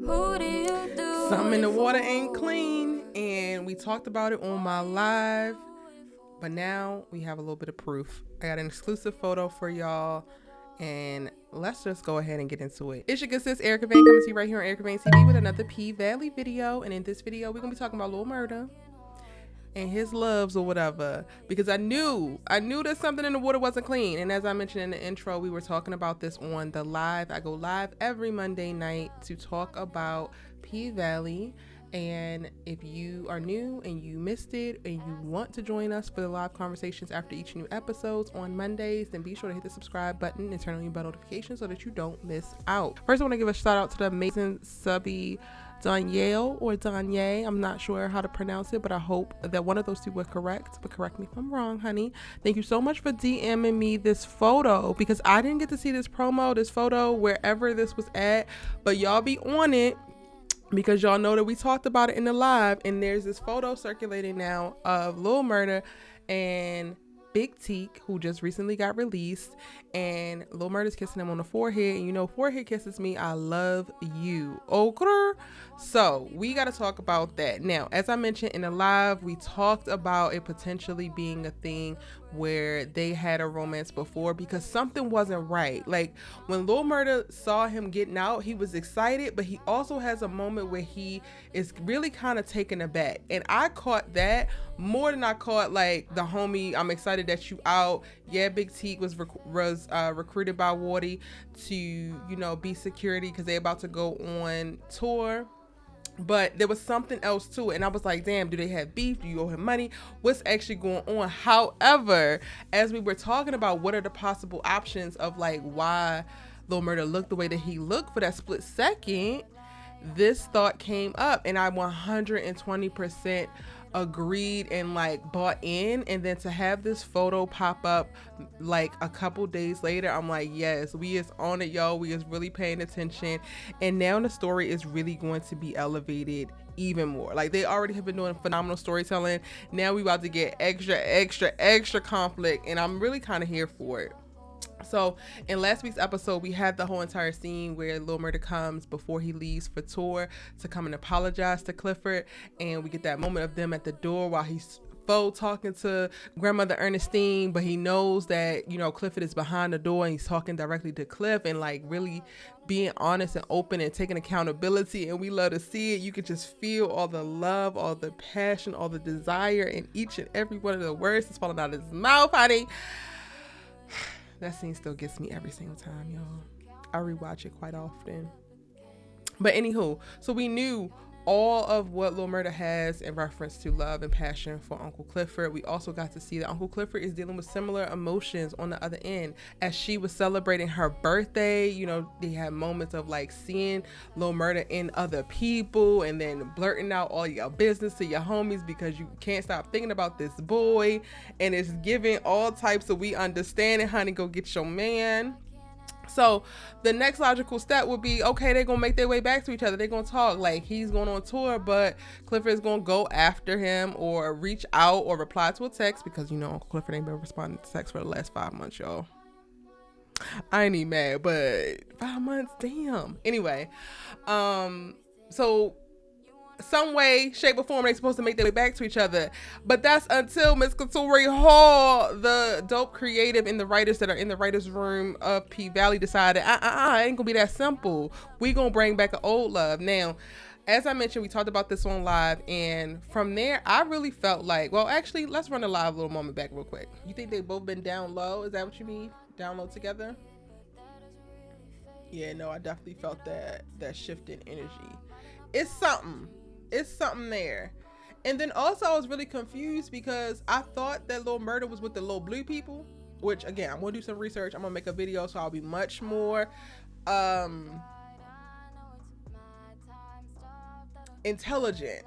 Something in the water ain't clean, and we talked about it on my live, but now we have a little bit of proof. I got an exclusive photo for y'all, and let's just go ahead and get into it. It's your good sis Erica Vane coming to you right here on Erica Vane TV with another P-Valley video, and in this video we're gonna be talking about Lil Murda and his loves or whatever, because I knew that something in the water wasn't clean. And as I mentioned in the intro, we were talking about this on the live. I go live every Monday night to talk about P-Valley, and if you are new and you missed it and you want to join us for the live conversations after each new episodes on Mondays, then be sure to hit the subscribe button and turn on your bell notifications so that you don't miss out. First, I want to give a shout out to the amazing subby Danielle or Danye. I'm not sure how to pronounce it, but I hope that one of those two were correct, but correct me if I'm wrong, honey. Thank you so much for DMing me this photo, because I didn't get to see this photo wherever this was at, but y'all be on it, because y'all know that we talked about it in the live. And there's this photo circulating now of Lil Murda and Big Teak, who just recently got released, and Lil Murda's kissing him on the forehead, and you know, forehead kisses me, I love you. Okay, so we got to talk about that. Now, as I mentioned in the live, we talked about it potentially being a thing where they had a romance before, because something wasn't right. Like when Lil Murda saw him getting out, he was excited, but he also has a moment where he is really kind of taken aback, and I caught that more than I caught like the homie, I'm excited that you out. Yeah, Big Teak was recruited by Wardy to, you know, be security because they about to go on tour. But there was something else to it, and I was like, damn, do they have beef? Do you owe him money? What's actually going on? However, as we were talking about what are the possible options of like why Lil Murda looked the way that he looked for that split second, this thought came up, and I 120% agreed and like bought in. And then to have this photo pop up like a couple days later, I'm like, yes, we is on it, y'all. We is really paying attention, and now the story is really going to be elevated even more. Like they already have been doing phenomenal storytelling. Now we about to get extra conflict, and I'm really kind of here for it. So in last week's episode, we had the whole entire scene where Lil Murda comes before he leaves for tour to come and apologize to Clifford, and we get that moment of them at the door while he's talking to grandmother Ernestine, but he knows that, you know, Clifford is behind the door and he's talking directly to Cliff, and like really being honest and open and taking accountability, and we love to see it. You can just feel all the love, all the passion, all the desire in each and every one of the words that's falling out of his mouth, honey. That scene still gets me every single time, y'all. I rewatch it quite often. But anywho, so we knew all of what Lil Murda has in reference to love and passion for Uncle Clifford. We also got to see that Uncle Clifford is dealing with similar emotions on the other end. As she was celebrating her birthday, you know, they had moments of like seeing Lil Murda in other people and then blurting out all your business to your homies because you can't stop thinking about this boy, and it's giving all types of, we understand it, honey, go get your man. So the next logical step would be, okay, they're gonna make their way back to each other, they're gonna talk, like he's going on tour, but Clifford is gonna go after him or reach out or reply to a text, because you know Uncle Clifford ain't been responding to text for the last 5 months, y'all. I ain't even mad, but 5 months, damn. Anyway, so some way, shape, or form, they're supposed to make their way back to each other. But that's until Miss Katori Hall, the dope creative, and the writers that are in the writers room of P-Valley decided, it ain't gonna be that simple. We gonna bring back an old love. Now, as I mentioned, we talked about this on live, and from there, I really felt like, well, actually, let's run the live little moment back real quick. You think they both been down low? Is that what you mean? Down low together? Yeah, no, I definitely felt that shift in energy. It's something there. And then also I was really confused because I thought that Lil Murda was with the Lil Blue people, which again, I'm gonna do some research. I'm gonna make a video, so I'll be much more intelligent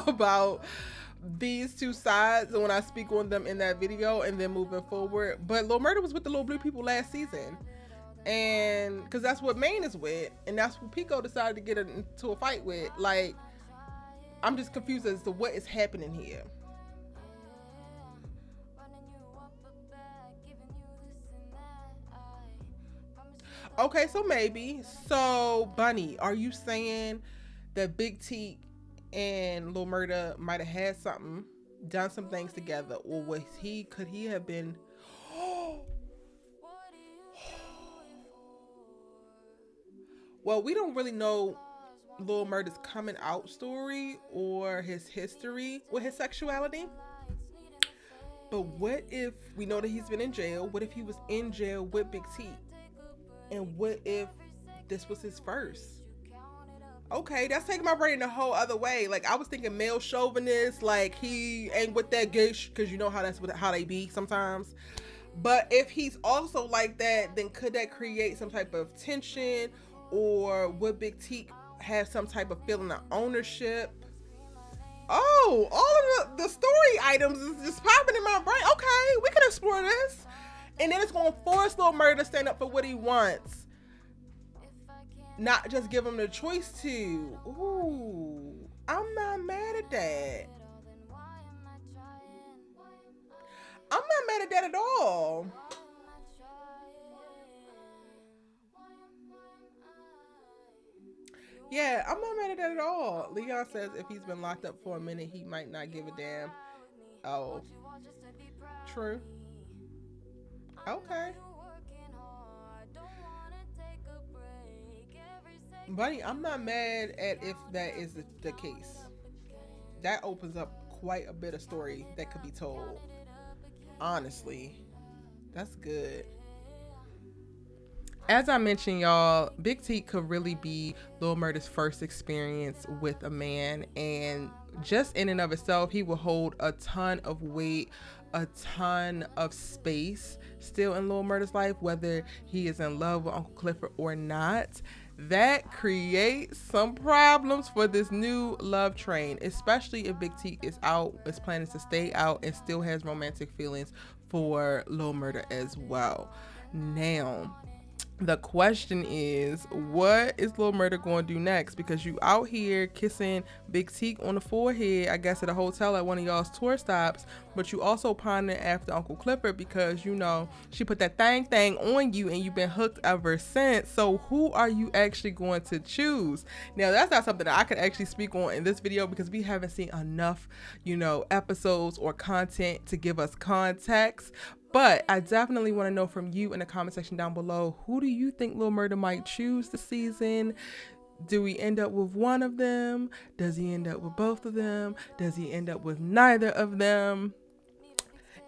about these two sides when I speak on them in that video and then moving forward. But Lil Murda was with the Lil Blue people last season, and because that's what Maine is with, and that's what Pico decided to get into a fight with. Like, I'm just confused as to what is happening here. Okay, so maybe. So, Bunny, are you saying that Big T and Lil Murda might have had something, done some things together, or could he have been? Well, we don't really know Lil Murda's coming out story or his history with his sexuality. But what if we know that he's been in jail? What if he was in jail with Big T? And what if this was his first? Okay, that's taking my brain a whole other way. Like, I was thinking male chauvinist, like he ain't with that gay because you know how how they be sometimes. But if he's also like that, then could that create some type of tension, or would Big T have some type of feeling of ownership? Oh, all of the story items is just popping in my brain. Okay, we can explore this. And then it's going to force Lil Murda to stand up for what he wants. Not just give him the choice to. Ooh, I'm not mad at that. I'm not mad at that at all. Yeah, I'm not mad at that at all. Leon says if he's been locked up for a minute, he might not give a damn. Oh, true. Okay. Buddy, I'm not mad at if that is the case. That opens up quite a bit of story that could be told. Honestly, that's good. As I mentioned, y'all, Big T could really be Lil Murda's first experience with a man, and just in and of itself, he will hold a ton of weight, a ton of space still in Lil Murda's life, whether he is in love with Uncle Clifford or not. That creates some problems for this new love train, especially if Big T is planning to stay out and still has romantic feelings for Lil Murda as well. Now, the question is, what is Lil Murda going to do next? Because you out here kissing Big T on the forehead, I guess at a hotel at one of y'all's tour stops, but you also pondering after Uncle Clifford because, you know, she put that thing on you and you've been hooked ever since. So who are you actually going to choose? Now, that's not something that I could actually speak on in this video because we haven't seen enough, you know, episodes or content to give us context. But I definitely want to know from you in the comment section down below, who do you think Lil Murda might choose this season? Do we end up with one of them? Does he end up with both of them? Does he end up with neither of them?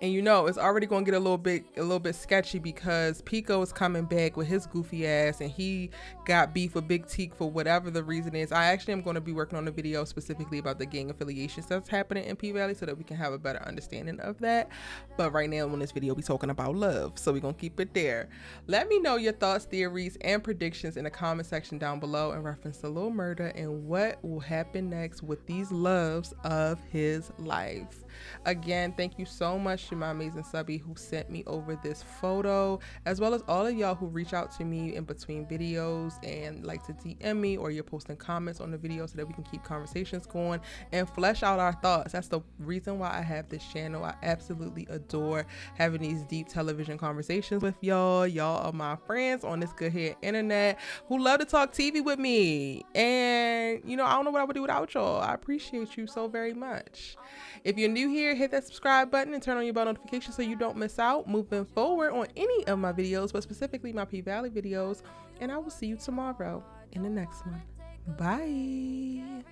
And you know, it's already going to get a little bit sketchy because Pico is coming back with his goofy ass and he got beef with Big T for whatever the reason is. I actually am going to be working on a video specifically about the gang affiliations that's happening in P-Valley so that we can have a better understanding of that. But right now in this video, we're talking about love. So we're going to keep it there. Let me know your thoughts, theories, and predictions in the comment section down below in reference to Lil Murda and what will happen next with these loves of his life. Again, thank you so much to my amazing subby who sent me over this photo, as well as all of y'all who reach out to me in between videos and like to DM me, or you're posting comments on the video so that we can keep conversations going and flesh out our thoughts. That's the reason why I have this channel. I absolutely adore having these deep television conversations with y'all. Y'all are my friends on this good here internet who love to talk TV with me, and you know, I don't know what I would do without y'all. I appreciate you so very much. If you're new here, hit that subscribe button and turn on your bell notifications so you don't miss out moving forward on any of my videos, but specifically my P-Valley videos. And I will see you tomorrow in the next one. Bye.